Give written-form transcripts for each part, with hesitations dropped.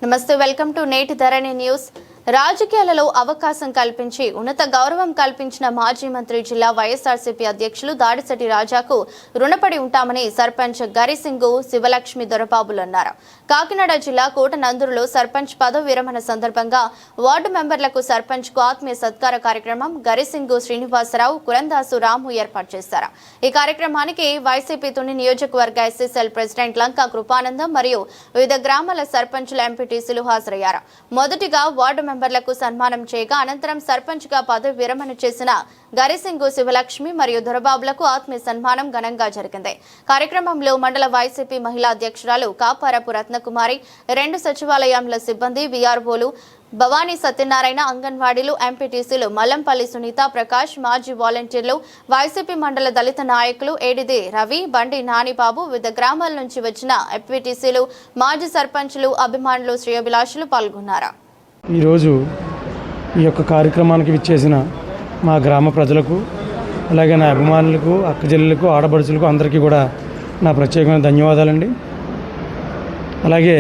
నమస్తే, welcome to నేటి ధరణి news. రాజకీయాలలో అవకాశం కల్పించి ఉన్నత గౌరవం కల్పించిన మాజీ మంత్రి జిల్లా వైఎస్ఆర్సీపీ అధ్యక్షులు దాడిశెట్టి రాజాకు రుణపడి ఉంటామని సర్పంచ్ గరిసింగు శివలక్ష్మి దొరబాబులు అన్నారు. కాకినాడ జిల్లా కోటనందూరులో సర్పంచ్ పదవి విరమణ సందర్భంగా వార్డు మెంబర్లకు సర్పంచ్ కు ఆత్మీయ సత్కార కార్యక్రమం గరిసింగు శ్రీనివాసరావు, కురందాసు రాము ఏర్పాటు చేశారు. ఈ కార్యక్రమానికి వైసీపీ తుని నియోజకవర్గ ఎస్సీసీఎల్ ప్రెసిడెంట్ లంకా కృపానందం మరియు వివిధ గ్రామాల సర్పంచులు, ఎంపీటీసీలు హాజరయ్యారు. మొదటిగా వార్డు మెంబర్లకు సన్మానం చేయగా అనంతరం సర్పంచ్ గా పదవి విరమణ చేసిన గరిసింగు శివలక్ష్మి మరియు దొరబాబులకు ఆత్మీయ సన్మానం ఘనంగా జరిగింది. కార్యక్రమంలో మండల వైసీపీ మహిళా అధ్యక్షురాలు కాపారపు రత్నకుమారి, 2 సచివాలయంల సిబ్బంది, వీఆర్ఓలు, భవానీ సత్యనారాయణ, అంగన్వాడీలు, ఎంపీటీసీలు, మల్లంపల్లి సునీత, ప్రకాష్, మాజీ వాలంటీర్లు, వైసీపీ మండల దళిత నాయకులు ఏడిది రవి, బండి నానిబాబు, వివిధ గ్రామాల నుంచి వచ్చిన ఎంపీటీసీలు, మాజీ సర్పంచులు, అభిమానులు, శ్రేయోభిలాషులు పాల్గొన్నారు. ఈరోజు ఈ యొక్క కార్యక్రమానికి విచ్చేసిన మా గ్రామ ప్రజలకు, అలాగే నా అభిమానులకు, అక్కచెల్లెలకు, ఆడపడుచులకు అందరికీ కూడా నా ప్రత్యేకమైన ధన్యవాదాలండి. అలాగే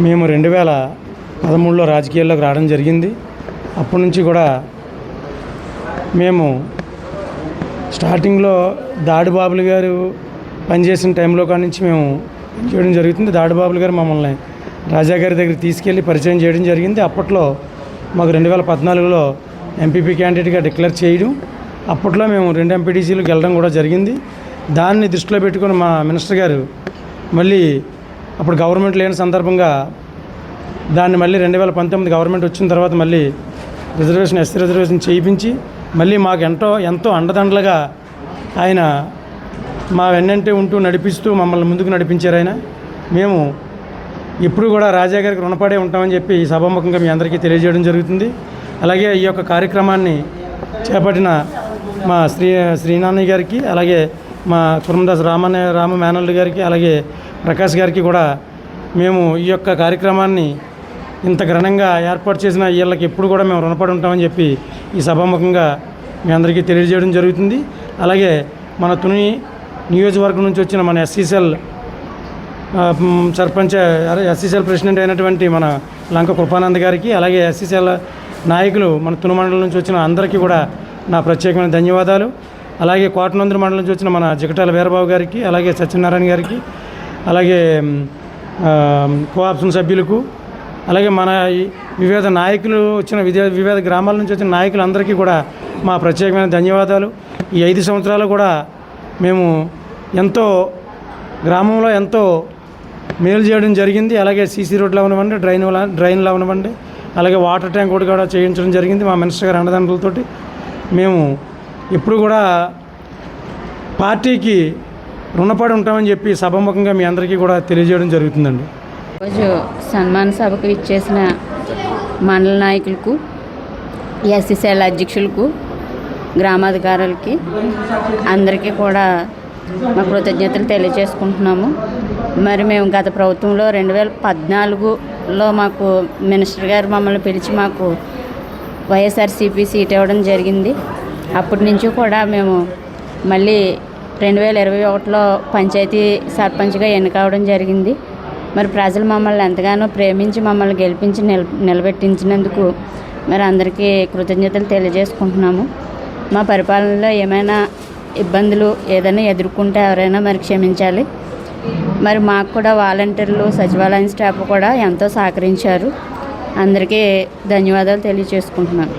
మేము 2013లో రాజకీయాల్లోకి రావడం జరిగింది. అప్పటి నుంచి కూడా మేము స్టార్టింగ్లో దాడిబాబులు గారు పనిచేసిన టైంలో కాడి నుంచి మేము చేయడం జరుగుతుంది. దాడిబాబులు గారు మమ్మల్ని రాజా గారి దగ్గరికి తీసుకెళ్ళి పరిచయం చేయడం జరిగింది. అప్పట్లో మాకు 2014లో ఎంపీపీ క్యాండిడేట్గా డిక్లేర్ చేయడం, అప్పట్లో మేము 2 ఎంపీటీసీలకు వెళ్ళడం కూడా జరిగింది. దాన్ని దృష్టిలో పెట్టుకుని మా మినిస్టర్ గారు మళ్ళీ అప్పుడు గవర్నమెంట్ లేని సందర్భంగా దాన్ని మళ్ళీ 2019 గవర్నమెంట్ వచ్చిన తర్వాత మళ్ళీ ఎస్సీ రిజర్వేషన్ చేయించి మళ్ళీ మాకు ఎంతో అండదండలుగా ఆయన మా వెన్నంటే ఉంటూ నడిపిస్తూ మమ్మల్ని ముందుకు నడిపించారు. ఆయన మేము ఎప్పుడు కూడా రాజా గారికి రుణపడే ఉంటామని చెప్పి ఈ సభాముఖంగా మీ అందరికీ తెలియజేయడం జరుగుతుంది. అలాగే ఈ యొక్క కార్యక్రమాన్ని చేపట్టిన మా శ్రీనాన్నయ్య గారికి, అలాగే మా కురందాస్ రామ మేనల్లు గారికి, అలాగే ప్రకాష్ గారికి కూడా మేము ఈ యొక్క కార్యక్రమాన్ని ఇంత ఘనంగా ఏర్పాటు చేసిన వీళ్ళకి ఎప్పుడు కూడా మేము రుణపడి ఉంటామని చెప్పి ఈ సభాముఖంగా మీ అందరికీ తెలియజేయడం జరుగుతుంది. అలాగే మన తుని నియోజకవర్గం నుంచి వచ్చిన మన ఎస్సీసీఎల్ సర్పంచ్, ఎస్సీసీఎల్ ప్రెసిడెంట్ అయినటువంటి మన లంక కృపానంద్ గారికి, అలాగే ఎస్సీసీఎల్ నాయకులు మన తుని మండలం నుంచి వచ్చిన అందరికీ కూడా నా ప్రత్యేకమైన ధన్యవాదాలు. అలాగే కోటనందూరు మండలం నుంచి వచ్చిన మన జిగటాల వీరబాబు గారికి, అలాగే సత్యనారాయణ గారికి, అలాగే కోఆప్షన్ సభ్యులకు, అలాగే మన వివిధ నాయకులు వచ్చిన వివిధ గ్రామాల నుంచి వచ్చిన నాయకులందరికీ కూడా మా ప్రత్యేకమైన ధన్యవాదాలు. ఈ 5 సంవత్సరాలు కూడా మేము గ్రామంలో ఎంతో మేలు చేయడం జరిగింది. అలాగే సీసీ రోడ్లు అవనివ్వండి, డ్రైన్లు అవనివ్వండి, అలాగే వాటర్ ట్యాంక్ కూడా చేయించడం జరిగింది. మా మినిస్టర్ గారి అండదండలతోటి మేము ఎప్పుడు కూడా పార్టీకి రుణపడి ఉంటామని చెప్పి సభాముఖంగా మీ అందరికీ కూడా తెలియజేయడం జరుగుతుందండి. రోజు సన్మాన సభకు ఇచ్చేసిన మండల నాయకులకు, ఎస్సీసీఎల్ అధ్యక్షులకు, గ్రామాధికారులకి అందరికీ కూడా మా కృతజ్ఞతలు తెలియజేసుకుంటున్నాము. మరి మేము గత ప్రభుత్వంలో 2014లో మాకు మినిస్టర్ గారు మమ్మల్ని పిలిచి మాకు వైఎస్ఆర్సీపీ సీట్ ఇవ్వడం జరిగింది. అప్పటి నుంచి కూడా మేము మళ్ళీ 2021లో పంచాయతీ సర్పంచ్గా ఎన్నికవడం జరిగింది. మరి ప్రజలు మమ్మల్ని ఎంతగానో ప్రేమించి మమ్మల్ని గెలిపించి నిలబెట్టించినందుకు మరి అందరికీ కృతజ్ఞతలు తెలియజేసుకుంటున్నాము. మా పరిపాలనలో ఏమైనా ఇబ్బందులు ఏదైనా ఎదుర్కొంటే ఎవరైనా మరి క్షమించాలి. మరి మాకు కూడా వాలంటీర్లు, సచివాలయం స్టాఫ్ కూడా ఎంతో సహకరించారు. అందరికీ ధన్యవాదాలు తెలియజేసుకుంటున్నాను.